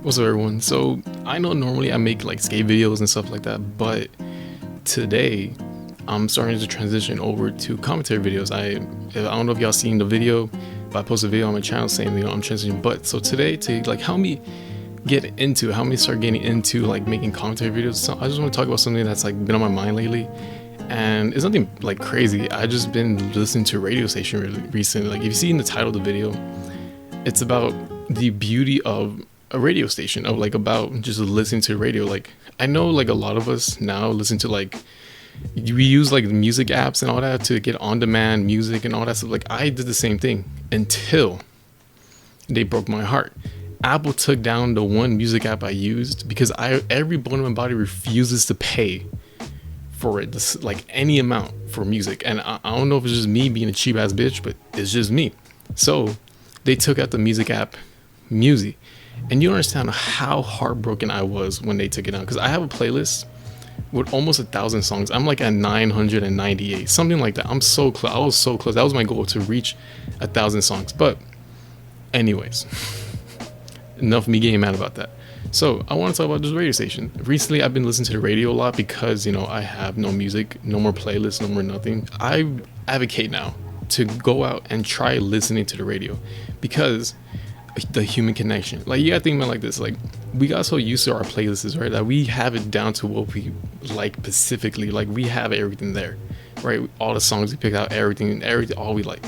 What's up, everyone? So I know normally I make like skate videos and stuff like that, but today I'm starting to transition over to commentary videos. I don't know if y'all seen the video, but I posted a video on my channel saying I'm transitioning. But so today to like help me start getting into like making commentary videos. So I just want to talk about something that's like been on my mind lately, and it's nothing like crazy. I just been listening to a radio station really recently. Like if you see in the title of the video, it's about the beauty of a radio station, of like about just listening to radio. Like I know like a lot of us now listen to like we use like music apps and all that to get on demand music and all that stuff. Like I did the same thing until they broke my heart. Apple took down the one music app I used because every bone in my body refuses to pay for it, like any amount for music. And I don't know if it's just me being a cheap ass bitch, but it's just me. So they took out the music app Music. And you don't understand how heartbroken I was when they took it out, because I have a playlist with almost 1,000 songs. I'm like at 998, something like that. I'm so close. I was so close. That was my goal, to reach 1,000 songs. But anyways, enough of me getting mad about that. So I want to talk about this radio station. Recently I've been listening to the radio a lot because I have no music, no more playlists, no more nothing. I advocate now to go out and try listening to the radio, because the human connection. Like you gotta think about it like this. Like we got so used to our playlists, right, that we have it down to what we like specifically. Like we have everything there, right? All the songs we pick out, everything, all we like.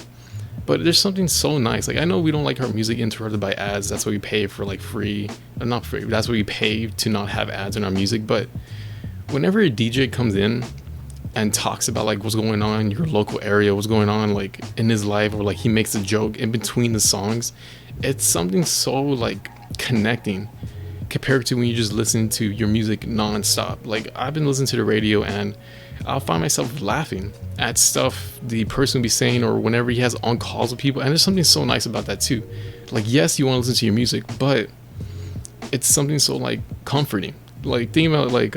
But there's something so nice. Like I know we don't like our music interrupted by ads. That's what we pay for, like free, not free. That's what we pay to not have ads in our music. But whenever a DJ comes in and talks about like what's going on in your local area, what's going on like in his life, or like he makes a joke in between the songs, it's something so like connecting compared to when you just listen to your music non-stop. Like I've been listening to the radio and I'll find myself laughing at stuff the person will be saying, or whenever he has on calls with people. And there's something so nice about that too. Like yes, you want to listen to your music, but it's something so like comforting. Like think about like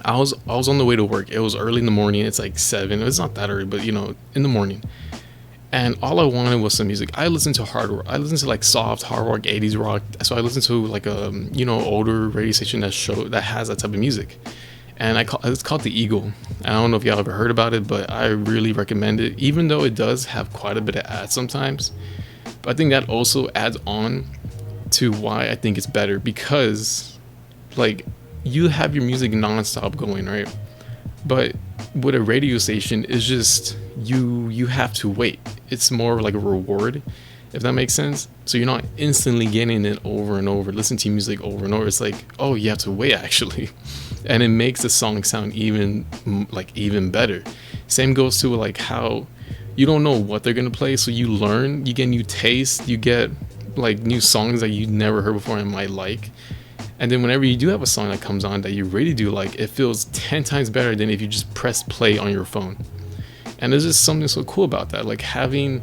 I was on the way to work. It was early in the morning. It's like 7. It's not that early, but in the morning. And all I wanted was some music. I listened to hard rock. I listened to like soft hard rock, 80s rock. So I listened to like a older radio station that has that type of music. And it's called The Eagle. I don't know if y'all ever heard about it, but I really recommend it. Even though it does have quite a bit of ads sometimes, but I think that also adds on to why I think it's better, because like you have your music nonstop going, right? But with a radio station, it's just you have to wait. It's more like a reward, if that makes sense. So you're not instantly getting it over and over, listen to music over and over. It's like, oh, you have to wait actually. And it makes the song sound even better. Same goes to like how you don't know what they're gonna play, so you get new taste, you get like new songs that you never heard before and might like. And then whenever you do have a song that comes on that you really do like, it feels 10 times better than if you just press play on your phone. And there's just something so cool about that. Like having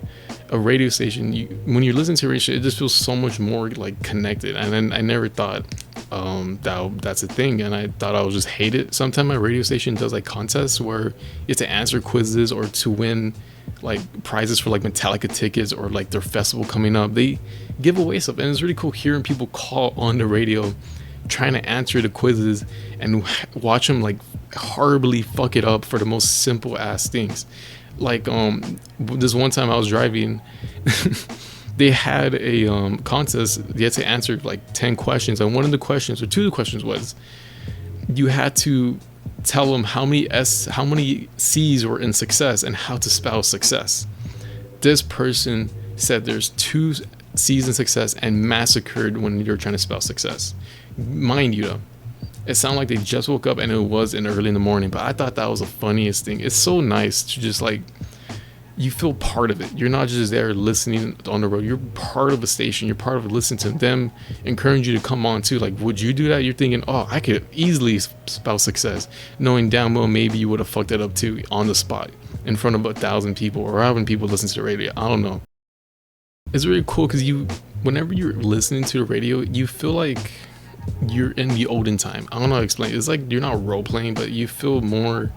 a radio station, when you're listening to a radio station, it just feels so much more like connected. And then I never thought that's a thing, and I thought I would just hate it. Sometimes my radio station does like contests where you have to answer quizzes or to win like prizes for like Metallica tickets or like their festival coming up. They give away stuff, and it's really cool hearing people call on the radio trying to answer the quizzes and watch them like horribly fuck it up for the most simple ass things. Like this one time I was driving they had a contest. You had to answer like 10 questions, and two of the questions was you had to tell them how many C's were in success and how to spell success. This person said there's 2 C's in success and massacred when you're trying to spell success. Mind you though, it sounded like they just woke up and it was early in the morning, but I thought that was the funniest thing. It's so nice to just like, you feel part of it. You're not just there listening on the road. You're part of a station. You're part of it. Listening to them, encourage you to come on too. Like, would you do that? You're thinking, oh, I could easily spell success, knowing down well maybe you would have fucked it up too on the spot in front of 1,000 people, or having people listen to the radio. I don't know. It's really cool because whenever you're listening to the radio, you feel like you're in the olden time. I don't know how to explain it. It's like you're not role playing, but you feel more.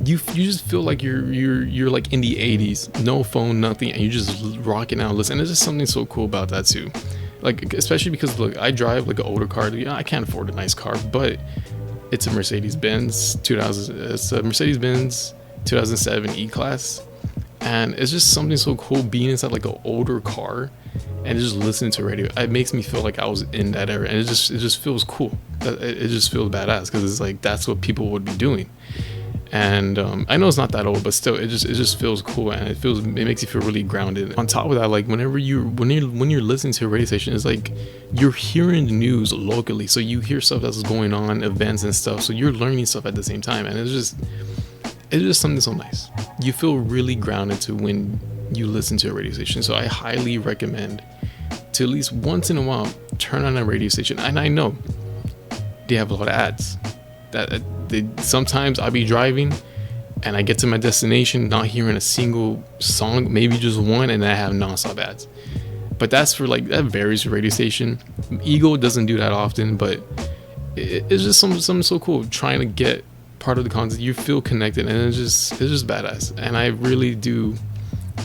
You just feel like you're like in the 80s, no phone, nothing, and you're just rocking out, listening. And there's just something so cool about that too. Like, especially because look, I drive like an older car. I can't afford a nice car, but it's a Mercedes-Benz 2000. It's a Mercedes-Benz 2007 E-Class, and it's just something so cool being inside like an older car and just listening to radio. It makes me feel like I was in that era, and it just feels cool. It just feels badass because it's like that's what people would be doing. And I know it's not that old, but still, it just feels cool, and it makes you feel really grounded. On top of that, like when you're listening to a radio station, it's like you're hearing the news locally, so you hear stuff that's going on, events and stuff. So you're learning stuff at the same time, and it's just something so nice. You feel really grounded to when you listen to a radio station. So I highly recommend to at least once in a while turn on a radio station. And I know they have a lot of ads. Sometimes I'll be driving and I get to my destination not hearing a single song, maybe just one, and I have nonstop ads. But that varies for radio station. Eagle doesn't do that often, but it's just something so cool trying to get part of the content. You feel connected, and it's just badass. And I really do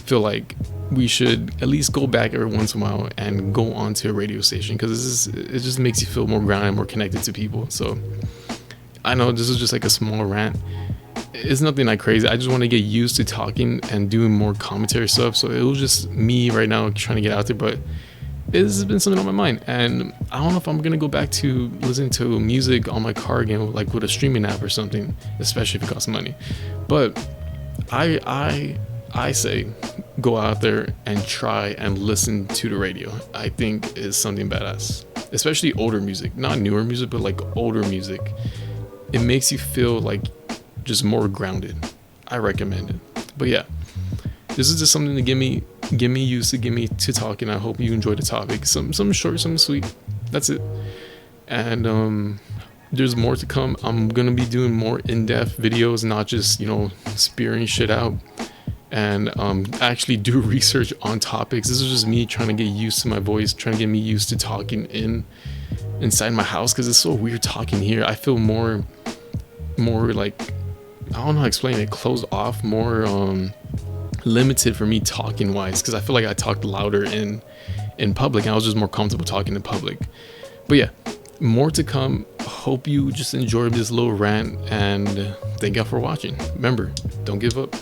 feel like we should at least go back every once in a while and go onto a radio station, because it just makes you feel more grounded, more connected to people. So I know this is just like a small rant. It's nothing like crazy. I just want to get used to talking and doing more commentary stuff. So it was just me right now trying to get out there, but this has been something on my mind, and I don't know if I'm gonna go back to listening to music on my car again, like with a streaming app or something, especially if it costs money. But I say go out there and try and listen to the radio. I think is something badass, especially older music, not newer music, but like older music. It makes you feel like just more grounded. I recommend it. But yeah, this is just something to get me used to, get me to talking. I hope you enjoy the topic. Some short, some sweet. That's it. And there's more to come. I'm gonna be doing more in-depth videos, not just spearing shit out, and actually do research on topics. This is just me trying to get used to my voice, trying to get me used to talking inside my house, because it's so weird talking here. I feel more like, I don't know how to explain it, closed off, more limited for me talking wise, because I feel like I talked louder in public, and I was just more comfortable talking in public. But yeah, more to come. Hope you just enjoyed this little rant, and thank y'all for watching. Remember, don't give up.